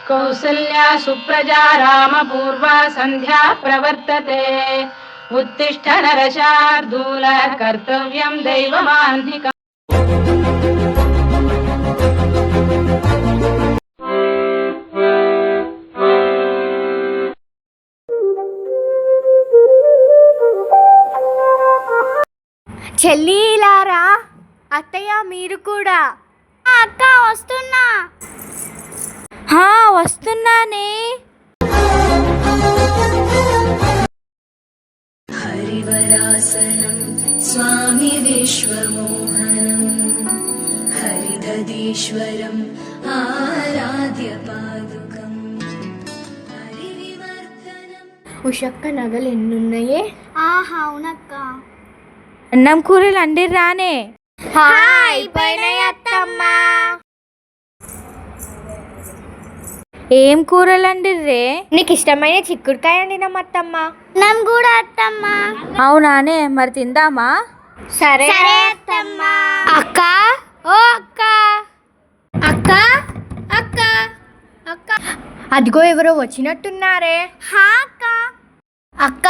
కౌసల్యా సుప్రజా రామ పూర్వా సంధ్యా ప్రవర్తతే ఉత్తిష్ఠ నరశార్దూల కర్తవ్యం దైవమాన్ధికం. చెల్లిలారా, అత్తయ్య మీరు కూడా. అక్క వస్తున్నా. వస్తున్నానే. హరివరాసనం స్వామి విశ్వమోహనం హరిదీశ్వరం ఆరాధ్య పాదుకం హరివివర్ధనం. ఉషక్క నగలు ఎన్నున్నాయే? అవునక్క. అన్నం కూరలు అండి రానే. అయిపోయినాయి అత్తమ్మా. ఏం కూరలు అండిర్రే? నీకు ఇష్టమైన చిక్కుడుకాయ అండినాం అత్తమ్మ. nam కూడా అత్తమ్మ. అవునానే, మరి తిందామా? సరే అత్తమ్మ. అక్క, ఓ అక్క, అక్క, అక్క, అక్క. అదిగో ఎవరో వచ్చినట్టున్నారే. అక్క. అక్క.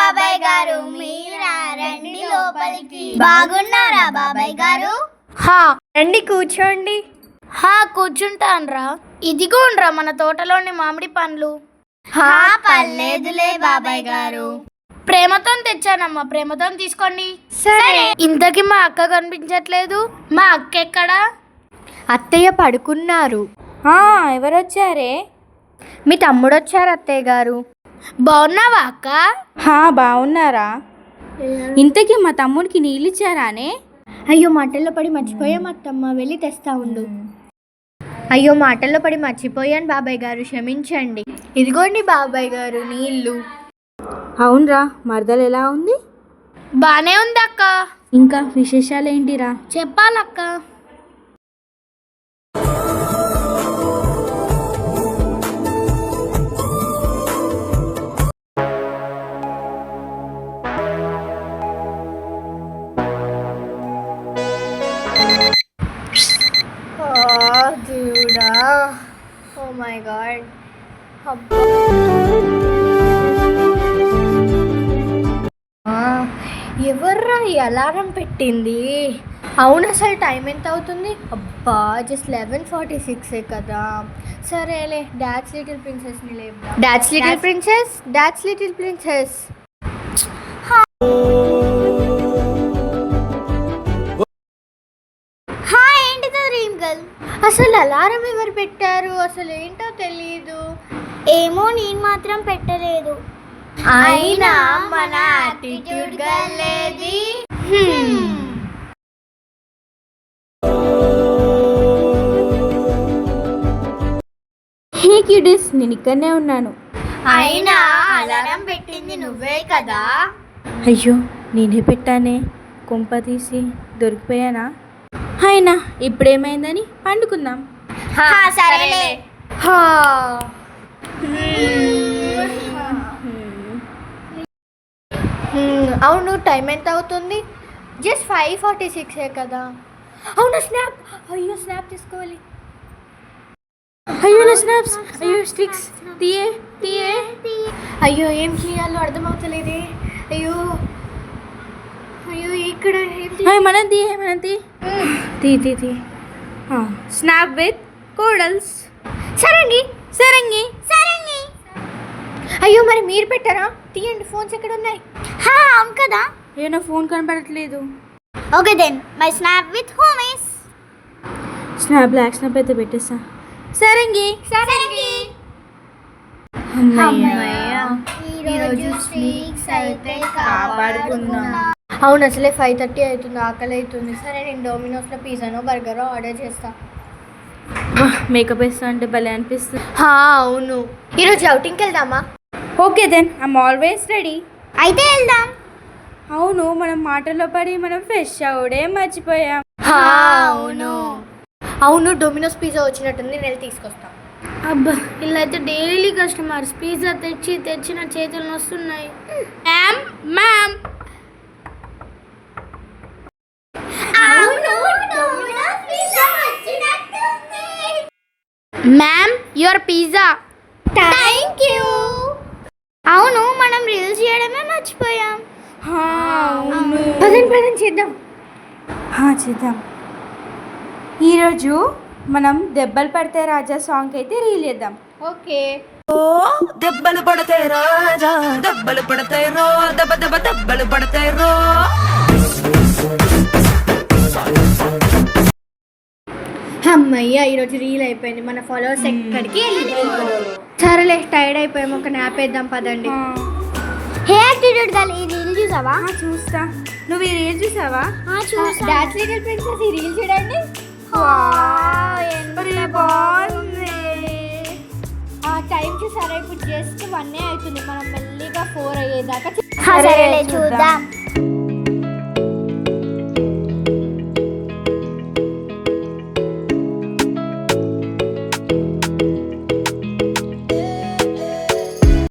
బాబాయ్ గారు మీరా, రండి లోపలికి. బాగున్నారా బాబాయ్ గారు? రండి కూర్చోండి. కూర్చుంటాన్రా. ఇదిగోండ్రా మన తోటలోని మామిడి పండ్లు. పర్లేదులే బాబాయ్ గారు. ప్రేమతో తెచ్చానమ్మా, ప్రేమతో తీసుకోండి. సరే. ఇంతకీ మా అక్క కనిపించట్లేదు. మా అక్క ఎక్కడా? అత్తయ్య పడుకున్నారు. ఎవరొచ్చారే? మీ తమ్ముడు వచ్చారు అత్తయ్య గారు. బాగున్నావా అక్క? బాగున్నారా? ఇంతకీ మా తమ్ముడికి నీళ్ళు ఇచ్చారానే? అయ్యో మాటల్లో పడి మర్చిపోయాం అత్తమ్మ, వెళ్ళి తెస్తా ఉండు. అయ్యో మాటల్లో పడి మర్చిపోయాను బాబాయ్ గారు, క్షమించండి. ఇదిగోండి బాబాయ్ గారు నీళ్ళు. అవునరా, మరదలు ఎలా ఉంది? బానే ఉంది అక్క. ఇంకా విశేషాలు ఏంటిరా? చెప్పాలక్క. దేవుడా, ఓ మై గాడ్. ఎవర్రా ఈ అలారం పెట్టింది? అవును, అసలు టైం ఎంత అవుతుంది? అబ్బా, జస్ట్ 11:46 కదా. సరేలే, డాడ్స్ లిటిల్ ప్రిన్సెస్ని లేపుదాం. Dad's little princess, dad's little princess. అసలు అలారం ఎవరు పెట్టారు? అసలు ఏంటో తెలియదు. ఏమో, నేను మాత్రం పెట్టలేదు. అయినా మన యాటిట్యూడ్ గలేది. హే కిడ్స్, నేను ఇక్కడనే ఉన్నాను. అయినా అలారం పెట్టింది నువ్వే కదా. అయ్యో, నేనే పెట్టానే. కొంప తీసి దొరికిపోయానా? అయినా ఇప్పుడేమైందని పండుకుందాం. సరేలే. అవును, టైం ఎంత అవుతుంది? జస్ట్ 5:46 కదా. అవును, స్నాప్. అయ్యో, స్నాప్ తీసుకోవాలి. అయ్యో నా స్నాప్స్. అయ్యో స్టిక్స్ తీయే తీయే. అయ్యో, ఏం చేయాలో అర్థమవుతలేదే. అయ్యో అయ్యో, ఇక్కడ మనం తీ స్నాప్ విత్ కోడల్స్. సరంగి సరంగి సరంగి. అయ్యో, మరి మీరు పెట్టారా? తీయండి, ఫోన్స్ ఎక్కడ ఉన్నాయి? అవును కదా. అయ్యో, నా ఫోన్ కనపడట్లేదు. Okay then, my snap with homies. Snap black snap అయితే పెట్టేస్తా. సరంగి సరంగి. ఈరోజు స్వీట్స్ అయితే కాపాడుకున్నా. అవును, అసలే 5:30 అవుతుంది, ఆకలి అవుతుంది. సరే, నేను డోమినోస్లో పిజ్జానో బర్గరో ఆర్డర్ చేస్తా. మేకప్ వేస్తా అంటే భలే అనిపిస్తుంది. అవును, ఈరోజు అవుటింగ్కి వెళ్దామా? Okay then, I'm always ready. అయితే వెళ్దాం. అవును, మనం మాటల్లో పడి మనం ఫ్రెష్ అవుడే మర్చిపోయాం. అవును, డొమినోస్ పిజ్జా వచ్చినట్టుంది, నేను తీసుకొస్తా. అబ్బా ఇలా అయితే డైలీ కస్టమర్స్ పిజ్జా తెచ్చి తెచ్చి నా చేతులు నొస్తున్నాయి. Ma'am ma'am ma'am your pizza. Thank you. అవును మనం రీల్స్ చేయడమే మర్చిపోయాం. పదండి చేద్దాం. చేద్దాం. ఈరోజు మనం దెబ్బలు పడితే రాజా సాంగ్ అయితే రీల్ చేద్దాం. ఓకే. దెబ్బలు పడతాయి రాజా, దెబ్బలు పడతాయి రో, దెబ్బ దెబ్బ దెబ్బలు పడతాయి రో. అమ్మయ్య ఈరోజు రీల్ అయిపోయింది. మన ఫాలోవర్స్ ఎక్కడికి వెళ్ళిపోయారు. సరేలే టైర్డ్ అయిపోయాము, ఒక న్యాప్ వేద్దాం పదండి. హే యాటిట్యూడ్ గర్ల్ ఈ రీల్ చూసావా? చూస్తా. నువ్వు ఈ రీల్ చూసావా? డాన్స్ లిటిల్ ప్రిన్సెస్ ఈ రీల్ చూడండి. ఎంత బాగుంది. ఆ టైంకి సరే ఇప్పుడు జస్ట్ 1 అవుతుంది. మనం మెల్లిగా 4 అయ్యేదాకా సరేలే చూద్దాం.